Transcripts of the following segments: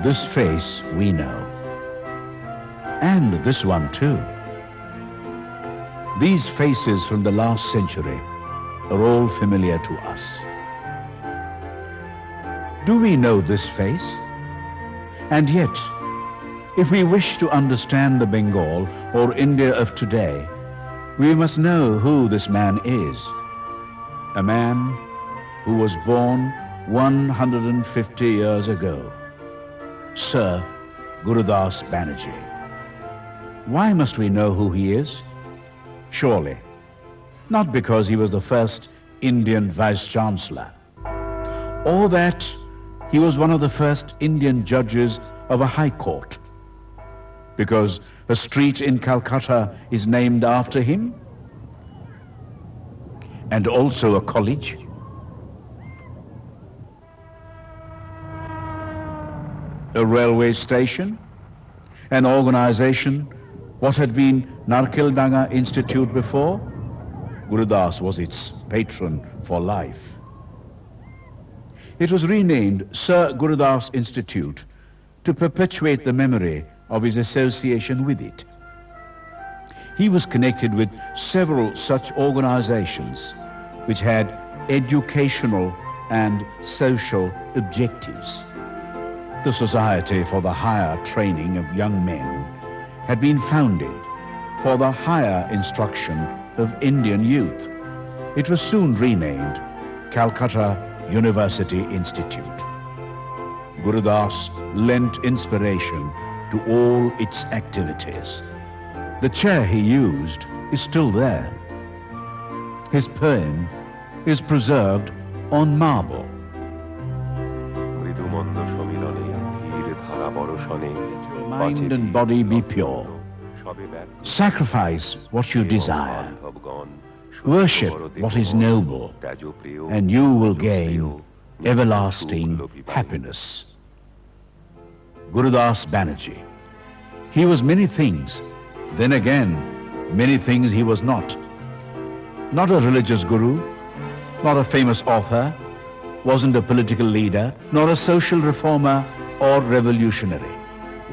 This face we know. And this one too. These faces from the last century are all familiar to us. Do we know this face? And yet, if we wish to understand the Bengal or India of today, we must know who this man is. A man who was born 150 years ago, Sir Gooroodass Bannerjee. Why must we know who he is? Surely, not because he was the first Indian Vice-Chancellor, or that he was one of the first Indian judges of a high court, because a street in Calcutta is named after him, and also a college. A railway station, an organization, what had been Narkeldanga Institute before. Gooroodass was its patron for life. It was renamed Sir Gooroodass Institute to perpetuate the memory of his association with it. He was connected with several such organizations which had educational and social objectives. The Society for the Higher Training of Young Men had been founded for the higher instruction of Indian youth. It was soon renamed Calcutta University Institute. Gooroodass lent inspiration to all its activities. The chair he used is still there. His poem is preserved on marble. Let your mind and body be pure. Sacrifice what you desire. Worship what is noble, and you will gain everlasting happiness. Gooroodass Bannerjee. He was many things, then again, many things he was not. Not a religious guru, not a famous author, wasn't a political leader, nor a social reformer or revolutionary.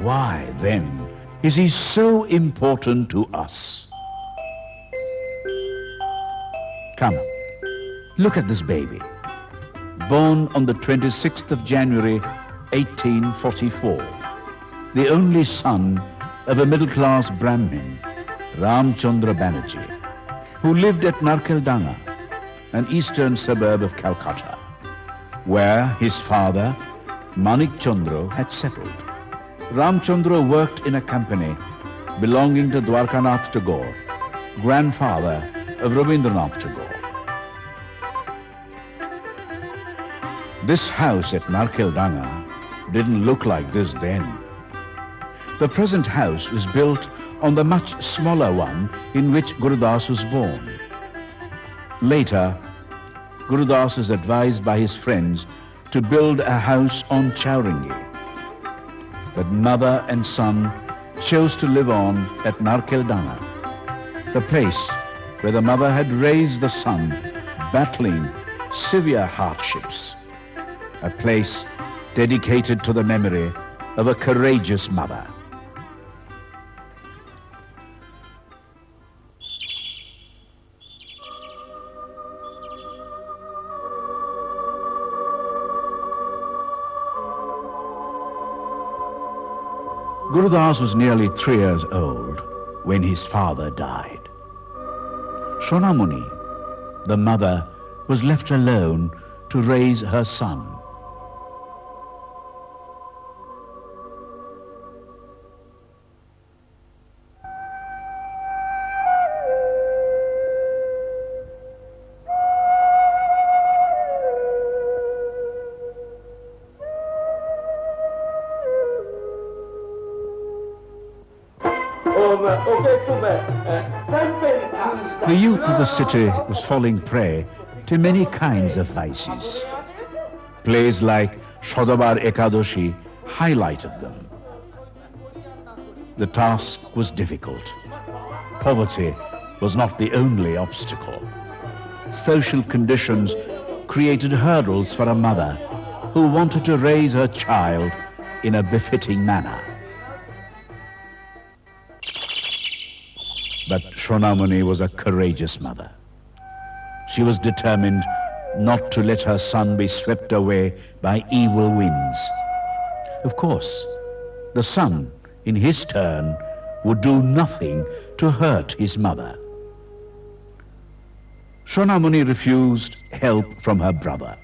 Why, then, is he so important to us? Come, look at this baby, born on the 26th of January, 1844, the only son of a middle-class Brahmin, Ramchandra Bannerjee, who lived at Narkeldanga, an eastern suburb of Calcutta, where his father, Manik Chandra, had settled. Ramchandra worked in a company belonging to Dwarkanath Tagore, grandfather of Rabindranath Tagore. This house at Narkeldanga didn't look like this then. The present house was built on the much smaller one in which Gooroodass was born. Later, Gooroodass was advised by his friends to build a house on Chowringhee. But mother and son chose to live on at Narkeldanga, the place where the mother had raised the son, battling severe hardships, a place dedicated to the memory of a courageous mother. Gooroodass was nearly 3 years old when his father died. Sonamuni, the mother, was left alone to raise her son. The youth of the city was falling prey to many kinds of vices. Plays like Shodabar Ekadashi highlighted them. The task was difficult. Poverty was not the only obstacle. Social conditions created hurdles for a mother who wanted to raise her child in a befitting manner. But Shronamuni was a courageous mother. She was determined not to let her son be swept away by evil winds. Of course, the son, in his turn, would do nothing to hurt his mother. Shronamuni refused help from her brother.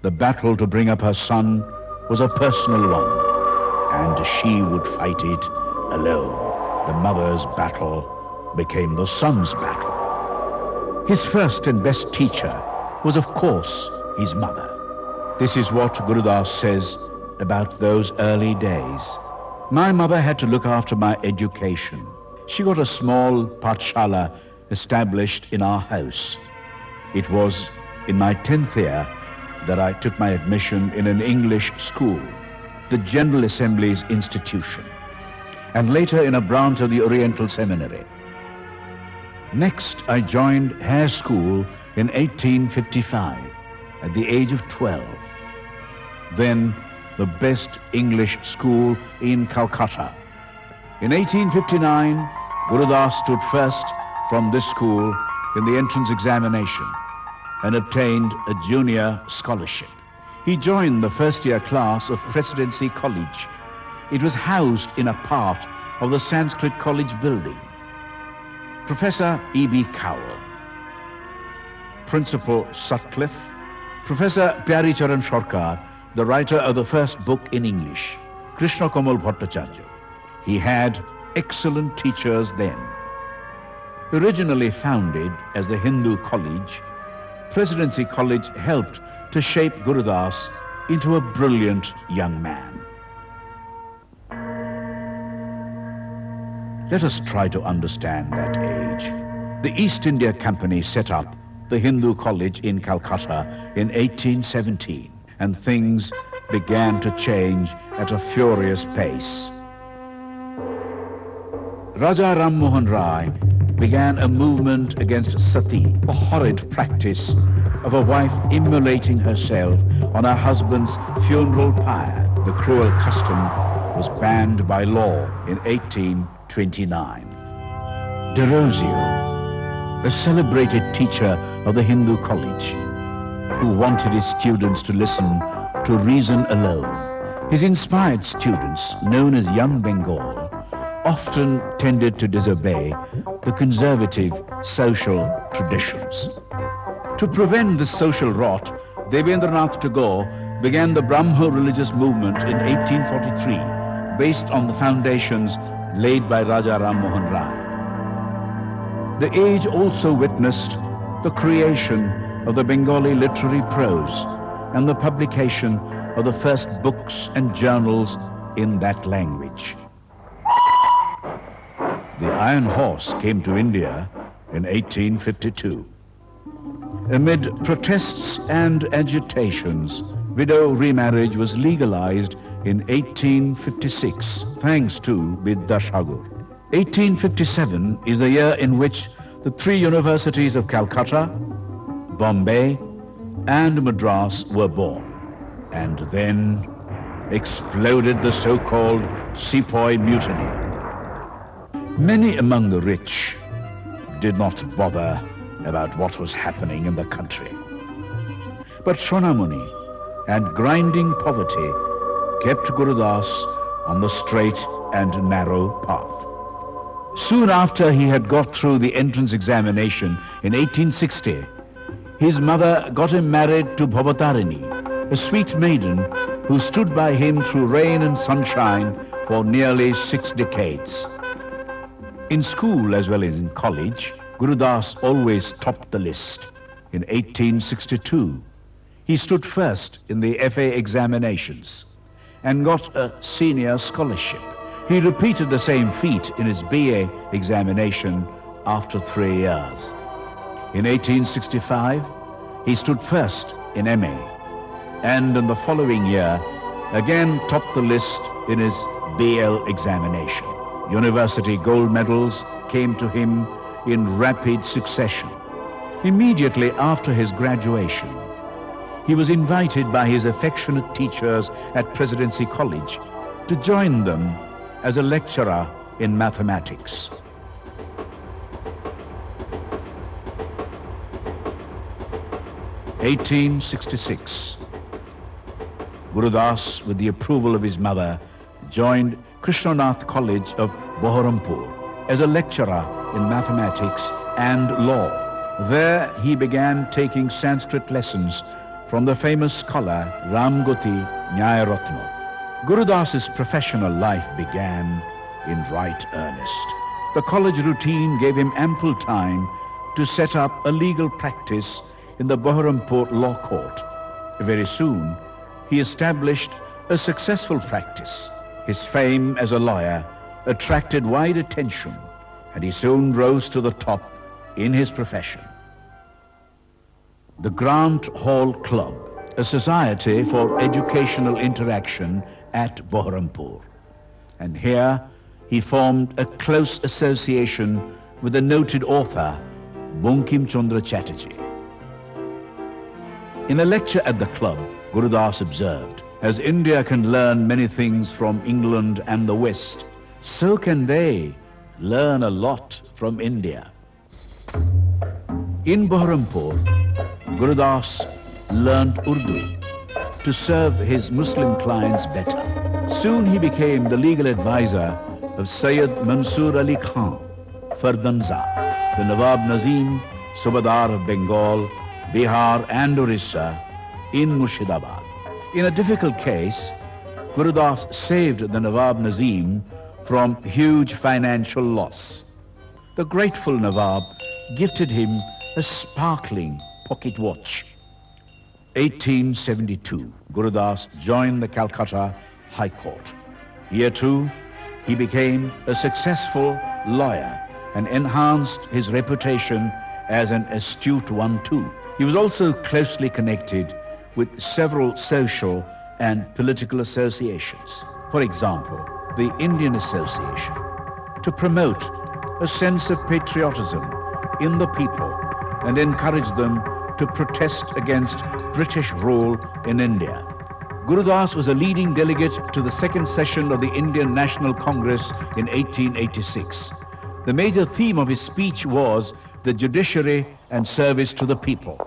The battle to bring up her son was a personal one, and she would fight it alone. The mother's battle became the son's battle. His first and best teacher was, of course, his mother. This is what Gooroodass says about those early days. My mother had to look after my education. She got a small pathshala established in our house. It was in my 10th year that I took my admission in an English school, the General Assembly's institution, and later in a branch of the Oriental Seminary. Next, I joined Hare School in 1855 at the age of 12. Then the best English school in Calcutta. In 1859, Gooroodass stood first from this school in the entrance examination and obtained a junior scholarship. He joined the first-year class of Presidency College. It was housed in a part of the Sanskrit College building. Professor E.B. Cowell, Principal Sutcliffe, Professor Pyaricharan Sarkar, the writer of the first book in English, Krishna Kamal Bhattacharya. He had excellent teachers then. Originally founded as the Hindu College, Presidency College helped to shape Gooroodass into a brilliant young man. Let us try to understand that age. The East India Company set up the Hindu College in Calcutta in 1817, and things began to change at a furious pace. Raja Ram Mohan Rai began a movement against sati, a horrid practice of a wife immolating herself on her husband's funeral pyre. The cruel custom was banned by law in 1829. Derozio, a celebrated teacher of the Hindu College, who wanted his students to listen to reason alone. His inspired students, known as Young Bengal, often tended to disobey the conservative social traditions. To prevent this social rot, Debendranath Tagore began the Brahmo religious movement in 1843, based on the foundations laid by Raja Ram Mohan Rai. The age also witnessed the creation of the Bengali literary prose and the publication of the first books and journals in that language. The Iron Horse came to India in 1852. Amid protests and agitations, widow remarriage was legalized in 1856, thanks to Vidyasagar. 1857 is the year in which the three universities of Calcutta, Bombay, and Madras were born. And then exploded the so-called Sepoy Mutiny. Many among the rich did not bother about what was happening in the country. But Shronamuni and grinding poverty kept Gooroodass on the straight and narrow path. Soon after he had got through the entrance examination in 1860, his mother got him married to Bhavatarini, a sweet maiden who stood by him through rain and sunshine for nearly 6 decades. In school as well as in college, Gooroodass always topped the list. In 1862, he stood first in the FA examinations and got a senior scholarship. He repeated the same feat in his BA examination after 3 years. In 1865, he stood first in MA, and in the following year, again topped the list in his BL examination. University gold medals came to him in rapid succession. Immediately after his graduation, he was invited by his affectionate teachers at Presidency College to join them as a lecturer in mathematics. (1866). Gooroodass, with the approval of his mother, joined Krishnanath College of Baharampur as a lecturer in mathematics and law. There he began taking Sanskrit lessons from the famous scholar Ramgoti Nyayaratna. Gooroodass's professional life began in right earnest. The college routine gave him ample time to set up a legal practice in the Baharampur Law Court. Very soon, he established a successful practice. His fame as a lawyer attracted wide attention, and he soon rose to the top in his profession. The Grant Hall Club, a society for educational interaction at Baharampur. And here he formed a close association with the noted author Bankim Chandra Chatterjee. In a lecture at the club, Gooroodass observed, as India can learn many things from England and the West, so can they learn a lot from India. In Baharampur, Gooroodass learnt Urdu to serve his Muslim clients better. Soon he became the legal advisor of Sayyid Mansoor Ali Khan, Fardanza, the Nawab Nazim, Subadar of Bengal, Bihar and Orissa in Murshidabad. In a difficult case, Gooroodass saved the Nawab Nazim from huge financial loss. The grateful Nawab gifted him a sparkling pocket watch. 1872, Gooroodass joined the Calcutta High Court. Here too, he became a successful lawyer and enhanced his reputation as an astute one too. He was also closely connected with several social and political associations. For example, the Indian Association, to promote a sense of patriotism in the people and encourage them to protest against British rule in India. Gooroodass was a leading delegate to the second session of the Indian National Congress in 1886. The major theme of his speech was the judiciary and service to the people.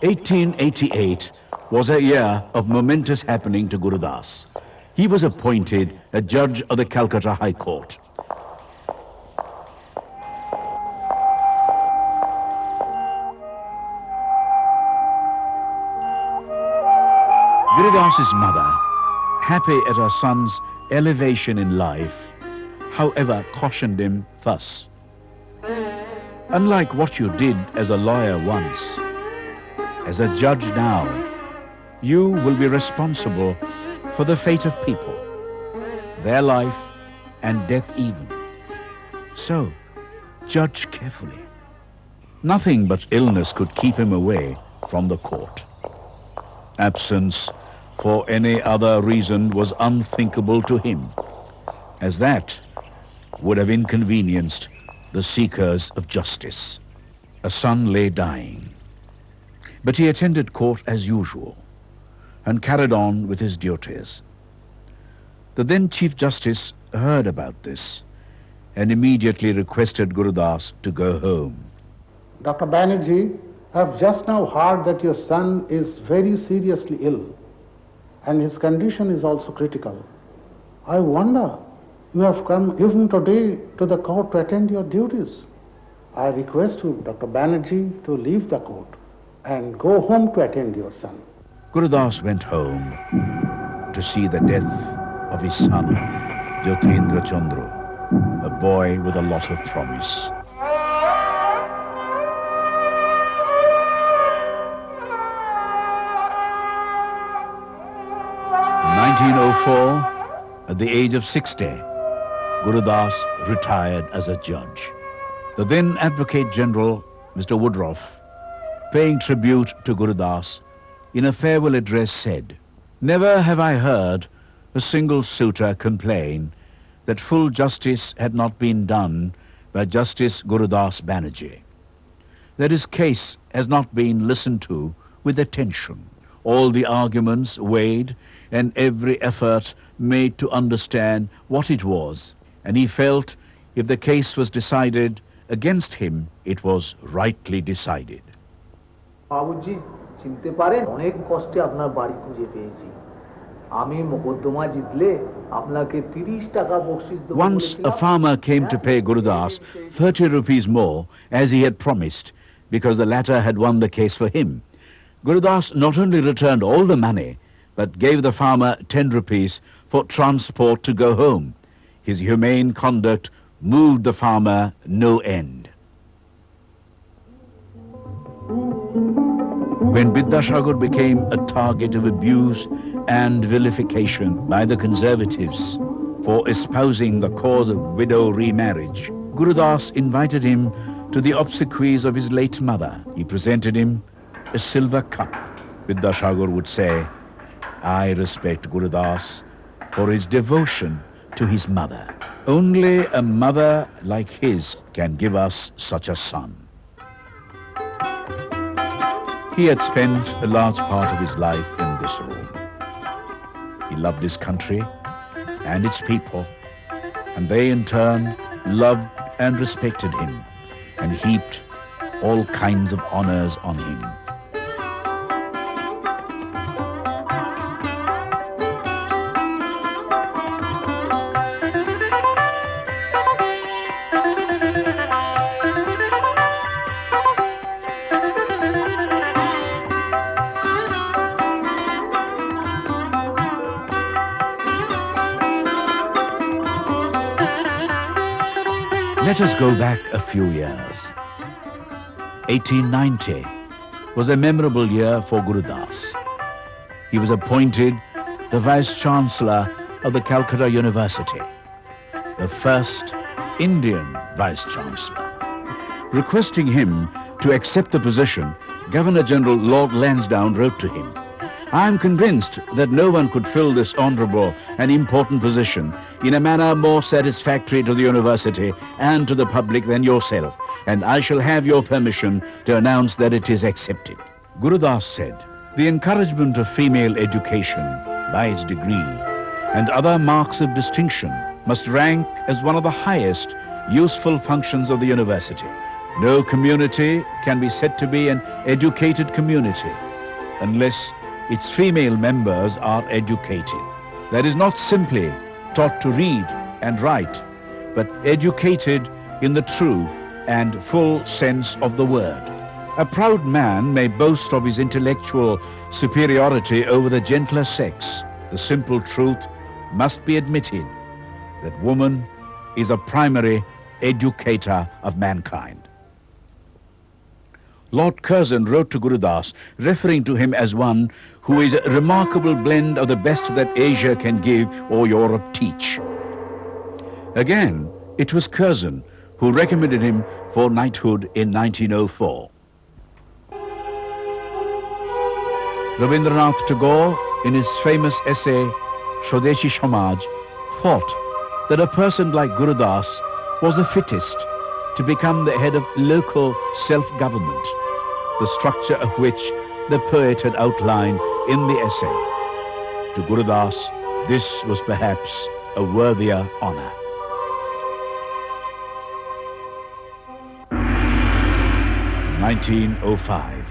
1888 was a year of momentous happening to Gooroodass. He was appointed a judge of the Calcutta High Court. Gooroodass's mother, happy at her son's elevation in life, however, cautioned him thus: "Unlike what you did as a lawyer once, as a judge now, you will be responsible for the fate of people, their life and death even. So, judge carefully." Nothing but illness could keep him away from the court. Absence for any other reason was unthinkable to him, as that would have inconvenienced the seekers of justice. A son lay dying, but he attended court as usual and carried on with his duties. The then Chief Justice heard about this and immediately requested Gooroodass to go home. "Dr. Bannerjee, I have just now heard that your son is very seriously ill and his condition is also critical. I wonder, you have come even today to the court to attend your duties. I request you, Dr. Bannerjee, to leave the court and go home to attend your son." Gooroodass went home to see the death of his son, Jyotindra Chandra, a boy with a lot of promise. In 1904, at the age of 60, Gooroodass retired as a judge. The then Advocate General, Mr. Woodruff, paying tribute to Gooroodass, in a farewell address said, "Never have I heard a single suitor complain that full justice had not been done by Justice Gooroodass Bannerjee, that his case has not been listened to with attention, all the arguments weighed and every effort made to understand what it was, and he felt if the case was decided against him, it was rightly decided. বাবুজি চিনতে পারেন অনেক কষ্টে আপনার বাড়ি খুঁজে পেয়েছি আমি মোকদ্দমা জিতলে আপনাকে 30 টাকা বকশিশ দেব Once a farmer came to pay Gooroodass 30 rupees more as he had promised because the latter had won the case for him. Gooroodass not only returned all the money but gave the farmer 10 rupees for transport to go home. His humane conduct moved the farmer no end. When Vidyasagar became a target of abuse and vilification by the conservatives for espousing the cause of widow remarriage, Gooroodass invited him to the obsequies of his late mother. He presented him a silver cup. Vidyasagar would say, "I respect Gooroodass for his devotion to his mother. Only a mother like his can give us such a son." He had spent a large part of his life in this room. He loved his country and its people, and they in turn loved and respected him and heaped all kinds of honors on him. Let us go back a few years. 1890 was a memorable year for Gooroodass. He was appointed the Vice-Chancellor of the Calcutta University, the first Indian Vice-Chancellor. Requesting him to accept the position, Governor-General Lord Lansdowne wrote to him, "I am convinced that no one could fill this honorable and important position in a manner more satisfactory to the university and to the public than yourself, and I shall have your permission to announce that it is accepted." Gooroodass said, "The encouragement of female education by its degree and other marks of distinction must rank as one of the highest useful functions of the university. No community can be said to be an educated community unless its female members are educated. That is not simply taught to read and write, but educated in the true and full sense of the word. A proud man may boast of his intellectual superiority over the gentler sex. The simple truth must be admitted that woman is a primary educator of mankind." Lord Curzon wrote to Gooroodass, referring to him as one who is a remarkable blend of the best that Asia can give or Europe teach. Again, it was Curzon who recommended him for knighthood in 1904. Rabindranath Tagore, in his famous essay Swadeshi Samaj, thought that a person like Gooroodass was the fittest to become the head of local self-government, the structure of which the poet had outlined in the essay. To Gooroodass, this was perhaps a worthier honor. In 1905,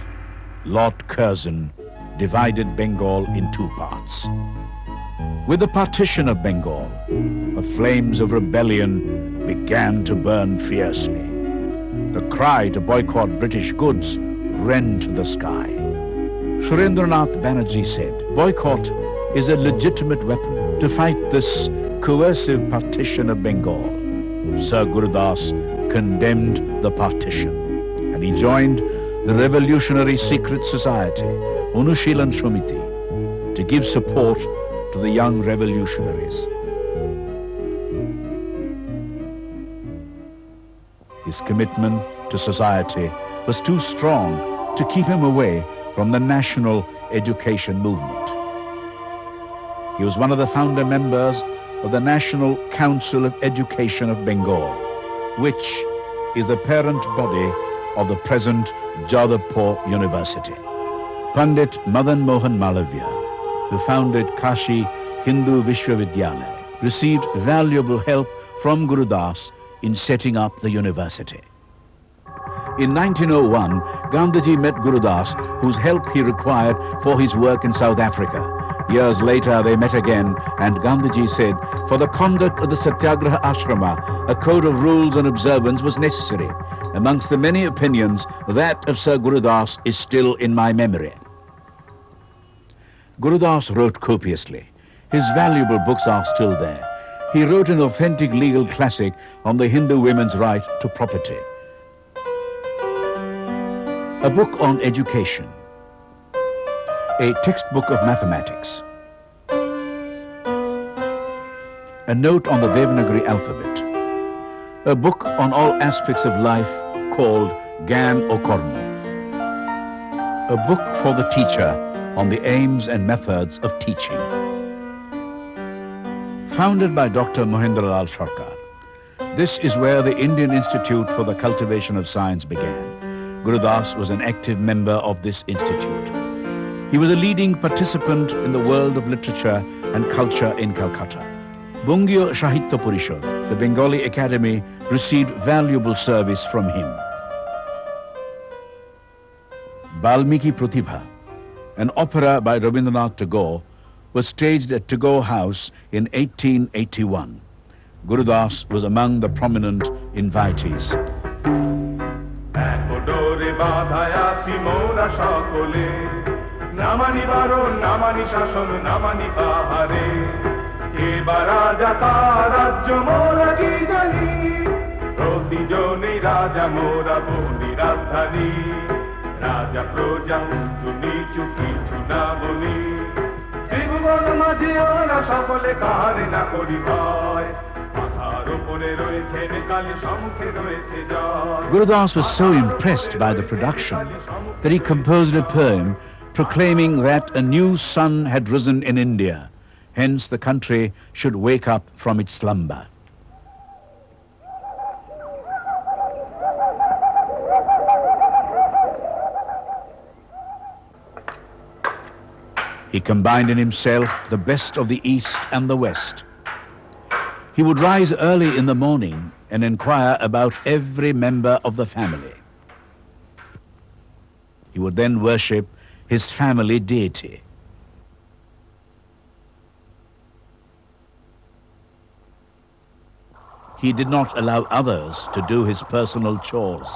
Lord Curzon divided Bengal in two parts. With the partition of Bengal, the flames of rebellion began to burn fiercely. The cry to boycott British goods rent the sky. Surendranath Bannerjee said, "Boycott is a legitimate weapon to fight this coercive partition of Bengal." Sir Gooroodass condemned the partition, and he joined the revolutionary secret society, Anushilan Samiti, to give support to the young revolutionaries. His commitment to society was too strong to keep him away from the national education movement. He was one of the founder members of the National Council of Education of Bengal, which is the parent body of the present Jadavpur University. Pandit Madan Mohan Malavya, who founded Kashi Hindu Vishwavidyalaya, received valuable help from Gooroodass in setting up the university. In 1901, Gandhiji met Gooroodass, whose help he required for his work in South Africa. Years later, they met again, and Gandhiji said, for the conduct of the Satyagraha Ashrama, a code of rules and observance was necessary. Amongst the many opinions, that of Sir Gooroodass is still in my memory. Gooroodass wrote copiously. His valuable books are still there. He wrote an authentic legal classic on the Hindu women's right to property. A book on education. A textbook of mathematics. A note on the Devanagari alphabet. A book on all aspects of life called Gyan or Karma. A book for the teacher on the aims and methods of teaching. Founded by Dr. Mohendralal Sarkar, this is where the Indian Institute for the Cultivation of Science began. Gooroodass was an active member of this institute. He was a leading participant in the world of literature and culture in Calcutta. Bungyo Sahitya Parishad, the Bengali Academy, received valuable service from him. Balmiki Pratibha, an opera by Rabindranath Tagore, was staged at Tagore House in 1881. Gooroodass was among the prominent invitees. Gooroodass was so impressed by the production that he composed a poem proclaiming that a new sun had risen in India, hence the country should wake up from its slumber. He combined in himself the best of the East and the West. He would rise early in the morning and inquire about every member of the family. He would then worship his family deity. He did not allow others to do his personal chores.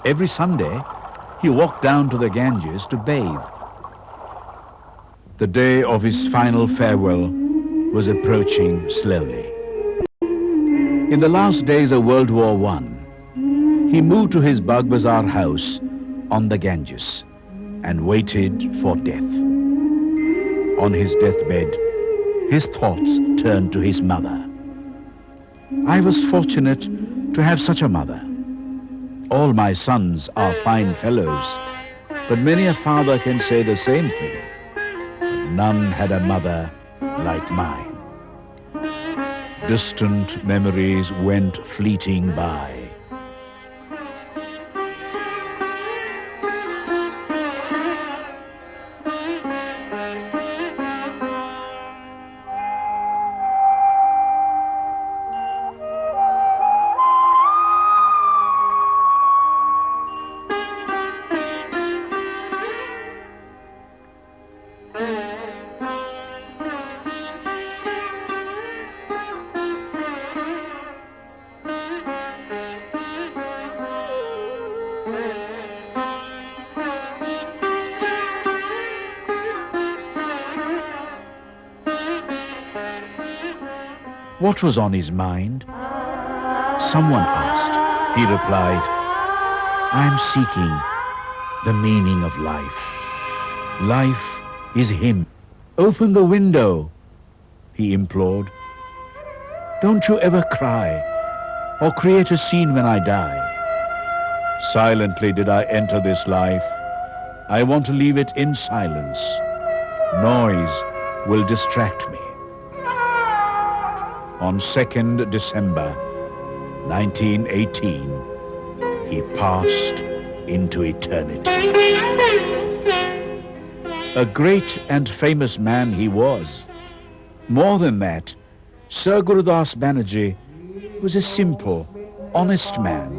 Every Sunday, he walked down to the Ganges to bathe. The day of his final farewell was approaching slowly. In the last days of World War I, he moved to his Bagbazar house on the Ganges and waited for death. On his deathbed, his thoughts turned to his mother. I was fortunate to have such a mother. All my sons are fine fellows, but many a father can say the same thing. None had a mother like mine. Distant memories went fleeting by. What was on his mind? Someone asked. He replied, I am seeking the meaning of life. Life is him. Open the window, he implored. Don't you ever cry or create a scene when I die. Silently did I enter this life. I want to leave it in silence. Noise will distract me. On 2nd December 1918, he passed into eternity. A great and famous man he was. More than that, Sir Gooroodass Bannerjee was a simple, honest man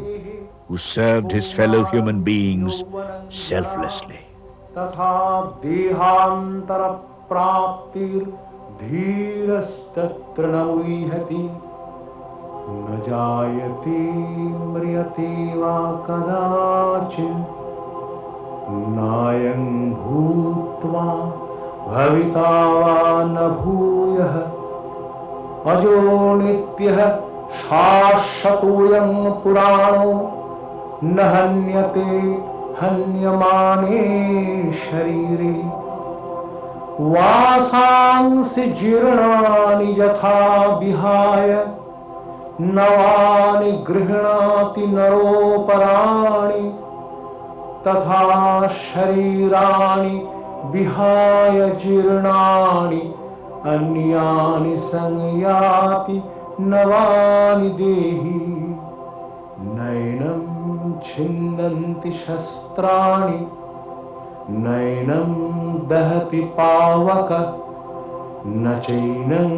who served his fellow human beings selflessly. तथा देहांतर प्राप्तिर धीरस्तत्र न उह्यति न जायते म्रियते वा कदाचित् नायं भूत्वा भविता वा न भूयः अजो नित्यः शाश्वतोऽयं पुराणो न हन्यते हन्यमाने शरीरे वासांसि जीर्णानि यथा विहाय नवानि गृह्णाति नरोपराणि तथा शरीराणि विहाय जीर्णानि अन्यानि संयाति नवानि देहि नैनं छिन्दन्ति शस्त्राणि नैनं दहति पावक न चैनं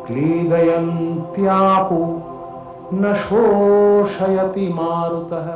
क्लेदयन्त्यापो न शोषयति मारुतः।